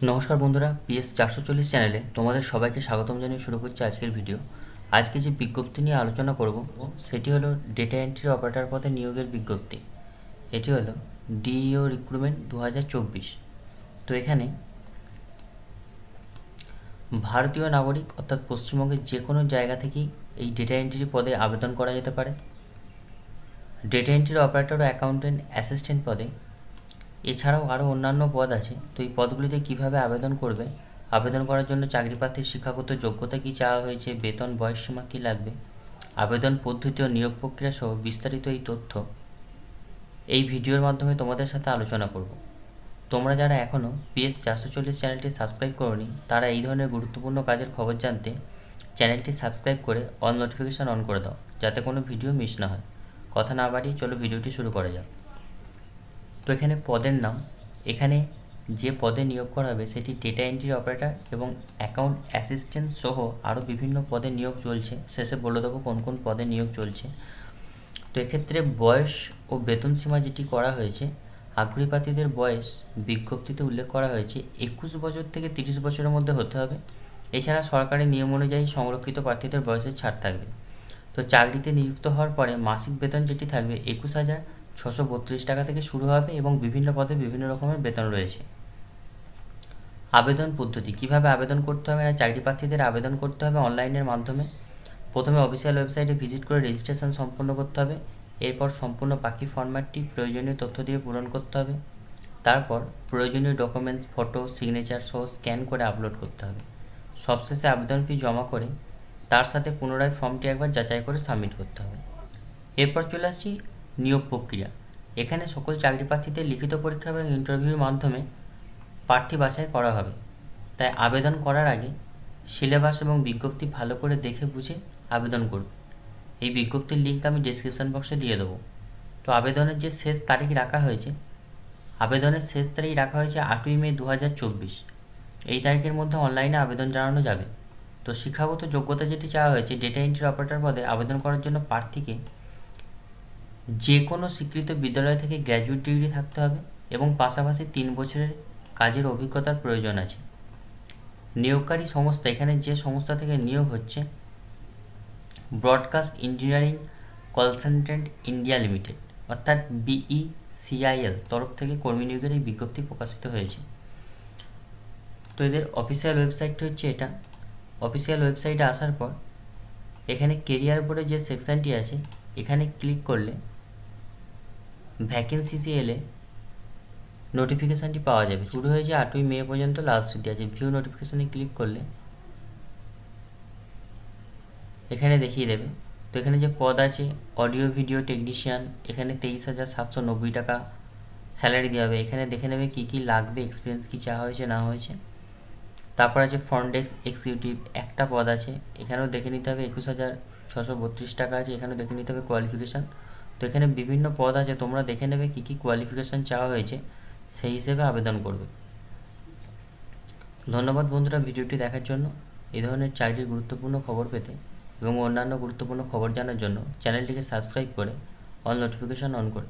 নমস্কার বন্ধুরা, পিএস 440 চ্যানেলে তোমাদের সবাইকে স্বাগতম জানিয়ে শুরু করছি আজকের ভিডিও। আজকে যে বিজ্ঞপ্তি নিয়ে আলোচনা করব সেটি হলো ডেটা এন্ট্রি অপারেটর পদে নিয়োগের বিজ্ঞপ্তি। এটি হলো ডিইও রিক্রুটমেন্ট 2024। তো এখানে ভারতীয় নাগরিক অর্থাৎ পশ্চিমবঙ্গের যে কোনো জায়গা থেকেই এই ডেটা এন্ট্রি পদে আবেদন করা যেতে পারে। ডেটা এন্ট্রি অপারেটর ও অ্যাকাউন্টেন্ট অ্যাসিস্ট্যান্ট পদে এছাড়াও আরও অন্যান্য পদ আছে। তো এই পদগুলিতে কীভাবে আবেদন করবে, আবেদন করার জন্য চাকরি প্রার্থীর শিক্ষাগত যোগ্যতা কী চাওয়া হয়েছে, বেতন বয়সসীমা কী লাগবে, আবেদন পদ্ধতি ও নিয়োগ প্রক্রিয়া সহ বিস্তারিত এই তথ্য এই ভিডিওর মাধ্যমে তোমাদের সাথে আলোচনা করব। তোমরা যারা এখনও পিএস 440 চ্যানেলটি সাবস্ক্রাইব করোনি তারা এই ধরনের গুরুত্বপূর্ণ কাজের খবর জানতে চ্যানেলটি সাবস্ক্রাইব করে অল নোটিফিকেশান অন করে দাও, যাতে কোনো ভিডিও মিস না হয়। কথা না বাড়িয়ে চলো ভিডিওটি শুরু করা যাক। তো এখানে পদের নাম, এখানে যে পদে নিয়োগ করা হবে সেটি ডেটা এন্ট্রি অপারেটর এবং অ্যাকাউন্ট অ্যাসিস্ট্যান্ট সহ আরও বিভিন্ন পদে নিয়োগ চলছে। শেষে বলে দেবো কোন কোন পদে নিয়োগ চলছে। তো এক্ষেত্রে বয়স ও বেতন সীমা যেটি করা হয়েছে, আগ্রহী প্রার্থীদের বয়স বিজ্ঞপ্তিতে উল্লেখ করা হয়েছে 21 বছর থেকে 30 বছরের মধ্যে হতে হবে। এছাড়া সরকারি নিয়ম অনুযায়ী সংরক্ষিত প্রার্থীদের বয়সের ছাড় থাকবে। তো চাকরিতে নিযুক্ত হওয়ার পরে মাসিক বেতন যেটি থাকবে 21,632 টাকা থেকে শুরু হবে এবং বিভিন্ন পদে বিভিন্ন রকমের বেতন রয়েছে। আবেদন পদ্ধতি, কিভাবে আবেদন করতে হবে না, চাকরি প্রার্থীদের আবেদন করতে হবে অনলাইনের মাধ্যমে। প্রথমে অফিসিয়াল ওয়েবসাইটে ভিজিট করে রেজিস্ট্রেশন সম্পূর্ণ করতে হবে। এরপর সম্পূর্ণ বাকি ফরম্যাটটি প্রয়োজনীয় তথ্য দিয়ে পূরণ করতে হবে। তারপর প্রয়োজনীয় ডকুমেন্টস, ফটো, সিগনেচার সহ স্ক্যান করে আপলোড করতে হবে। সবশেষে আবেদন ফি জমা করে তার সাথে পুনরায় ফর্মটি একবার যাচাই করে সাবমিট করতে হবে। এরপর চলে আসছি নিয়োগ প্রক্রিয়া। এখানে সকল চাকরি প্রার্থীদের লিখিত পরীক্ষা এবং ইন্টারভিউর মাধ্যমে প্রার্থী বাছাই করা হবে। তাই আবেদন করার আগে সিলেবাস এবং বিজ্ঞপ্তি ভালো করে দেখে বুঝে আবেদন করুন। এই বিজ্ঞপ্তির লিঙ্ক আমি ডেসক্রিপশন বক্সে দিয়ে দেবো। তো আবেদনের যে শেষ তারিখ রাখা হয়েছে, আবেদনের শেষ তারিখ রাখা হয়েছে 8ই মে 2024। এই তারিখের মধ্যে অনলাইনে আবেদন জানানো যাবে। তো শিক্ষাগত যোগ্যতা যেটি চাওয়া হয়েছে, ডেটা এন্ট্রি অপারেটর পদে আবেদন করার জন্য প্রার্থীকে যে কোনো স্বীকৃত বিদ্যালয় থেকে গ্র্যাজুয়েট ডিগ্রি থাকতে হবে এবং পাশাপাশি 3 বছরের কাজের অভিজ্ঞতার প্রয়োজন আছে। নিয়োগকারী সংস্থা, এখানে যে সংস্থা থেকে নিয়োগ হচ্ছে, broadcast engineering consultant India limited অর্থাৎ BECIL তরফ থেকে কর্মী নিয়োগের এই বিজ্ঞপ্তি প্রকাশিত হয়েছে। তো এদের অফিসিয়াল ওয়েবসাইটটি হচ্ছে এটা। অফিসিয়াল ওয়েবসাইটে আসার পর এখানে কেরিয়ার বোর্ডে যে সেকশানটি আছে এখানে ক্লিক করলে ভ্যাকেন্সিসে এলে নোটিফিকেশানটি পাওয়া যাবে। শুরু হয়েছে 8ই মে পর্যন্ত, লাস্ট ডেট আছে। ভিউ নোটিফিকেশানে ক্লিক করলে এখানে দেখিয়ে দেবে। তো এখানে যে পদ আছে অডিও ভিডিও টেকনিশিয়ান, এখানে 23,790 টাকা স্যালারি দেওয়া হবে। এখানে দেখে নেবে কী কী লাগবে, এক্সপিরিয়েন্স কী চাওয়া হয়েছে না হয়েছে। তারপর আছে ফ্রন্ট ডেস্ক এক্সিকিউটিভ, একটা পদ আছে, এখানেও দেখে নিতে হবে। 21,632 টাকা আছে, এখানেও দেখে নিতে হবে কোয়ালিফিকেশান। তো এখানে বিভিন্ন পদ আছে, তোমরা দেখে নেবে কী কী কোয়ালিফিকেশান চাওয়া হয়েছে, সেই হিসেবে আবেদন করবে। ধন্যবাদ বন্ধুরা ভিডিওটি দেখার জন্য। এই ধরনের চাকরির গুরুত্বপূর্ণ খবর পেতে এবং অন্যান্য গুরুত্বপূর্ণ খবর জানার জন্য চ্যানেলটিকে সাবস্ক্রাইব করে অল নোটিফিকেশান অন করে